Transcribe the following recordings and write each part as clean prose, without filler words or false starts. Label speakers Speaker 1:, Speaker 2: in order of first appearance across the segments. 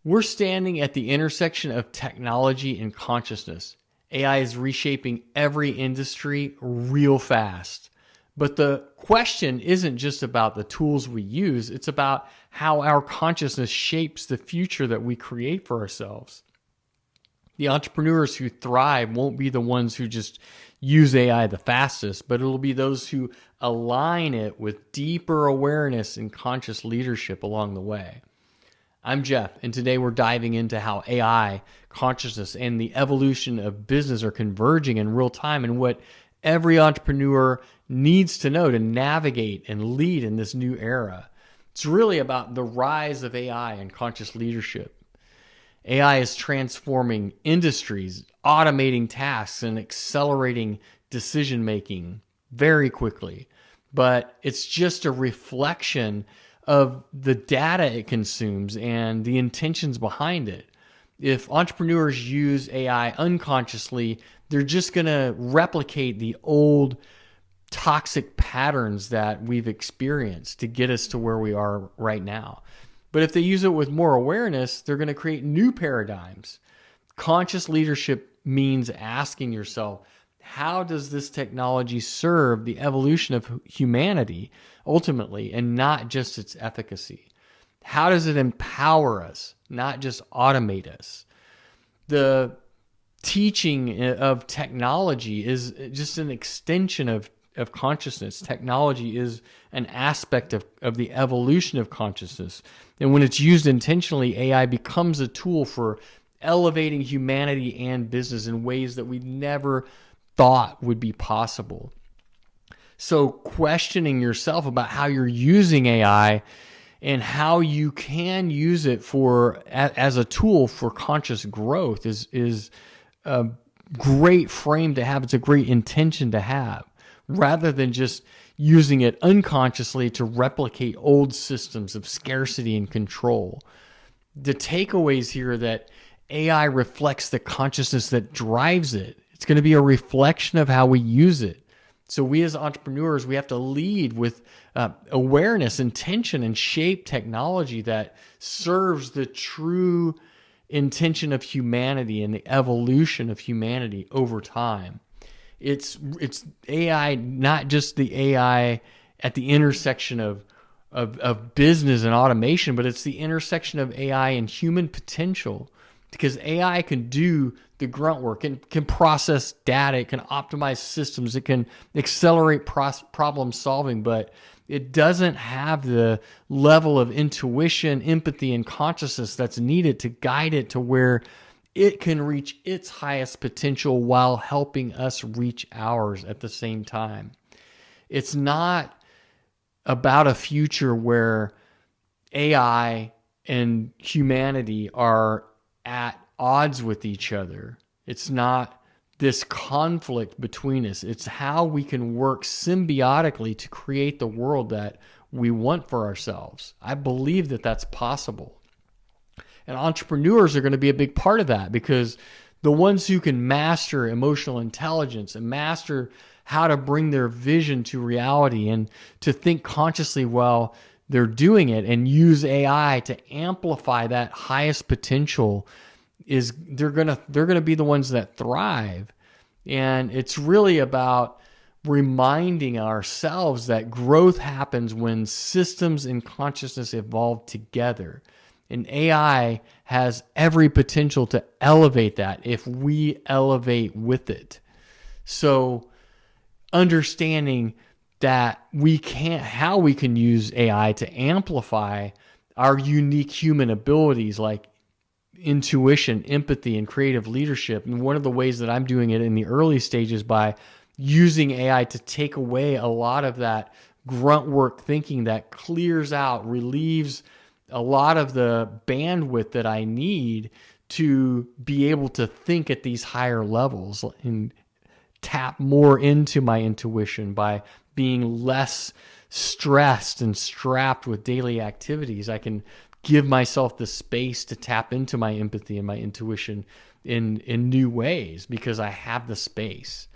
Speaker 1: We're standing at the intersection of technology and consciousness. AI is reshaping every industry real fast. But the question isn't just about the tools we use, it's about how our consciousness shapes the future that we create for ourselves. The entrepreneurs who thrive won't be the ones who just use AI the fastest, but it'll be those who align it with deeper awareness and conscious leadership along the way. I'm Jeff, and today we're diving into how AI, consciousness, and the evolution of business are converging in real time and what every entrepreneur needs to know to navigate and lead in this new era. It's really about the rise of AI and conscious leadership. AI is transforming industries, automating tasks, and accelerating decision-making very quickly. But it's just a reflection of the data it consumes and the intentions behind it. If entrepreneurs use AI unconsciously, they're just going to replicate the old toxic patterns that we've experienced to get us to where we are right now. But if they use it with more awareness, they're going to create new paradigms. Conscious leadership means asking yourself, how does this technology serve the evolution of humanity ultimately, and not just its efficacy? How does it empower us, not just automate us? The teaching of technology is just an extension of consciousness. Technology is an aspect of the evolution of consciousness. And when it's used intentionally, AI becomes a tool for elevating humanity and business in ways that we never thought would be possible. So questioning yourself about how you're using AI and how you can use it as a tool for conscious growth is a great frame to have. It's a great intention to have, rather than just using it unconsciously to replicate old systems of scarcity and control. The takeaways here are that AI reflects the consciousness that drives it. It's going to be a reflection of how we use it. So we as entrepreneurs, we have to lead with awareness, intention, and shape technology that serves the true intention of humanity and the evolution of humanity over time. It's AI, not just the AI at the intersection of business and automation, but it's the intersection of AI and human potential. Because AI can do the grunt work, and can process data, it can optimize systems, it can accelerate problem solving, but it doesn't have the level of intuition, empathy, and consciousness that's needed to guide it to where it can reach its highest potential while helping us reach ours at the same time. It's not about a future where AI and humanity are at odds with each other. It's not this conflict between us. It's how we can work symbiotically to create the world that we want for ourselves. I believe that that's possible. And entrepreneurs are going to be a big part of that, because the ones who can master emotional intelligence and master how to bring their vision to reality and to think consciously while they're doing it and use AI to amplify that highest potential, they're gonna be the ones that thrive. And it's really about reminding ourselves that growth happens when systems and consciousness evolve together. And AI has every potential to elevate that if we elevate with it. So understanding that how we can use AI to amplify our unique human abilities like intuition, empathy, and creative leadership. And one of the ways that I'm doing it in the early stages by using AI to take away a lot of that grunt work thinking that clears out, relieves a lot of the bandwidth that I need to be able to think at these higher levels and tap more into my intuition by being less stressed and strapped with daily activities. I can give myself the space to tap into my empathy and my intuition in new ways because I have the space.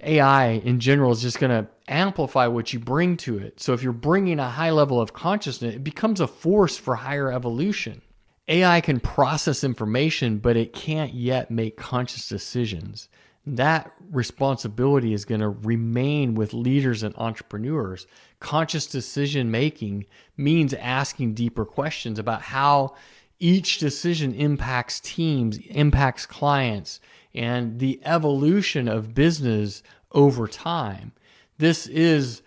Speaker 1: AI in general is just going to amplify what you bring to it. So if you're bringing a high level of consciousness, it becomes a force for higher evolution. AI can process information, but it can't yet make conscious decisions. That responsibility is going to remain with leaders and entrepreneurs. Conscious decision making means asking deeper questions about how each decision impacts teams, impacts clients, and the evolution of business over time. This is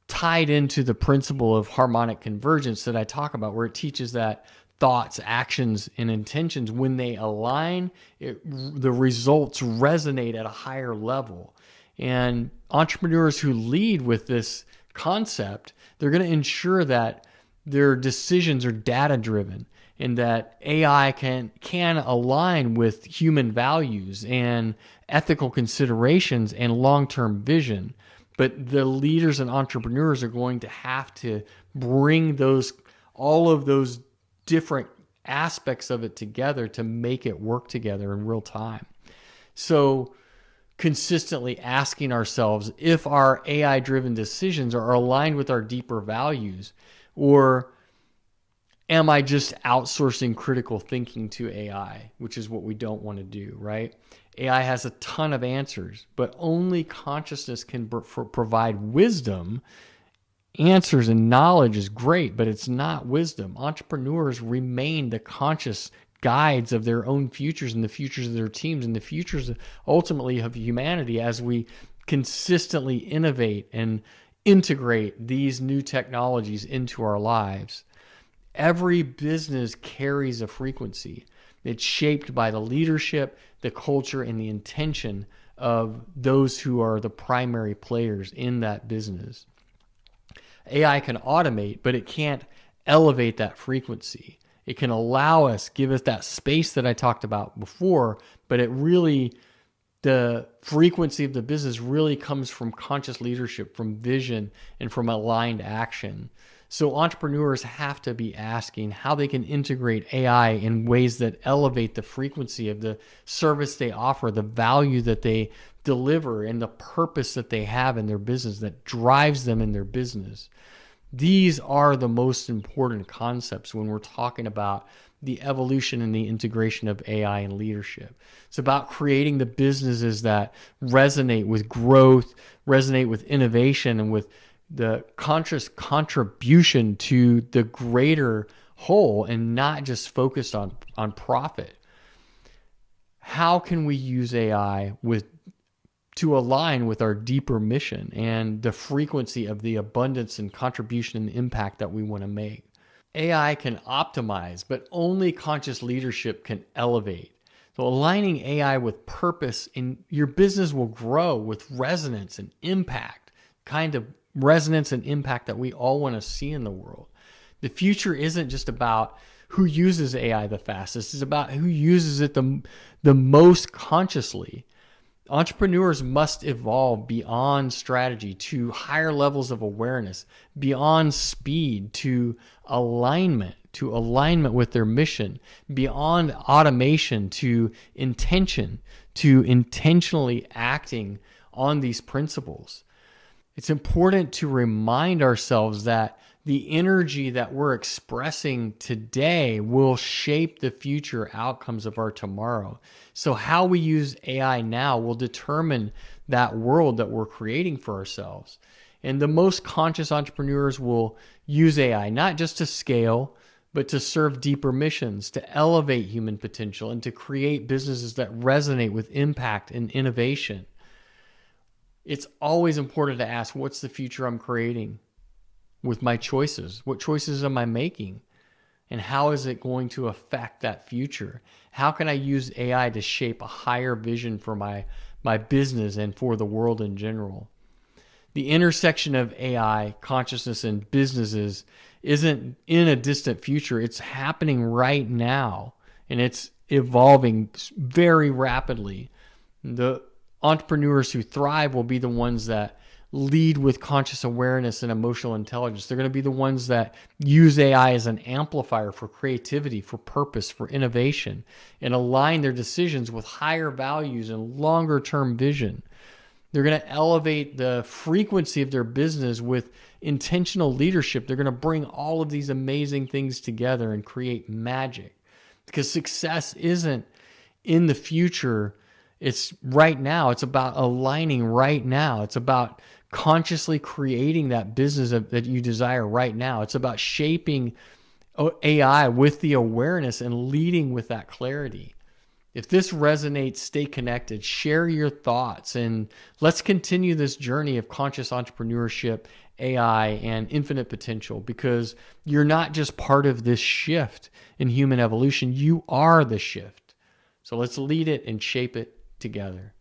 Speaker 1: tied into the principle of harmonic convergence that I talk about, where it teaches that thoughts, actions, and intentions, when they align, the results resonate at a higher level. And entrepreneurs who lead with this concept, they're going to ensure that their decisions are data-driven and that AI can align with human values and ethical considerations and long-term vision. But the leaders and entrepreneurs are going to have to bring all of those different aspects of it together to make it work together in real time. So consistently asking ourselves if our AI-driven decisions are aligned with our deeper values, or am I just outsourcing critical thinking to AI, which is what we don't want to do, right? AI has a ton of answers, but only consciousness can provide wisdom. Answers and knowledge is great, but it's not wisdom. Entrepreneurs remain the conscious guides of their own futures and the futures of their teams and the futures ultimately of humanity as we consistently innovate and integrate these new technologies into our lives. Every business carries a frequency. It's shaped by the leadership, the culture, and the intention of those who are the primary players in that business. AI can automate, but it can't elevate that frequency. It can allow us, give us that space that I talked about before, but the frequency of the business really comes from conscious leadership, from vision, and from aligned action. So entrepreneurs have to be asking how they can integrate AI in ways that elevate the frequency of the service they offer, the value that they deliver, and the purpose that they have in their business that drives them in their business. These are the most important concepts when we're talking about the evolution and the integration of AI and leadership. It's about creating the businesses that resonate with growth, resonate with innovation, and with the conscious contribution to the greater whole, and not just focused on profit. How can we use AI to align with our deeper mission and the frequency of the abundance and contribution and impact that we want to make? AI can optimize, but only conscious leadership can elevate. So aligning AI with purpose in your business will grow with resonance and impact, kind of resonance and impact that we all want to see in the world. The future isn't just about who uses AI the fastest. It's about who uses it the most consciously. Entrepreneurs must evolve beyond strategy to higher levels of awareness, beyond speed to alignment with their mission, beyond automation to intention, to intentionally acting on these principles. It's important to remind ourselves that the energy that we're expressing today will shape the future outcomes of our tomorrow. So how we use AI now will determine that world that we're creating for ourselves. And the most conscious entrepreneurs will use AI not just to scale, but to serve deeper missions, to elevate human potential, and to create businesses that resonate with impact and innovation. It's always important to ask, what's the future I'm creating with my choices? What choices am I making? And how is it going to affect that future? How can I use AI to shape a higher vision for my business and for the world in general? The intersection of AI, consciousness, and businesses isn't in a distant future. It's happening right now, and it's evolving very rapidly. The entrepreneurs who thrive will be the ones that lead with conscious awareness and emotional intelligence. They're going to be the ones that use AI as an amplifier for creativity, for purpose, for innovation, and align their decisions with higher values and longer term vision. They're going to elevate the frequency of their business with intentional leadership. They're going to bring all of these amazing things together and create magic, because success isn't in the future. It's right now. It's about aligning right now. It's about consciously creating that business that you desire right now. It's about shaping AI with the awareness and leading with that clarity. If this resonates, stay connected, share your thoughts, and let's continue this journey of conscious entrepreneurship, AI, and infinite potential, because you're not just part of this shift in human evolution, you are the shift. So let's lead it and shape it together.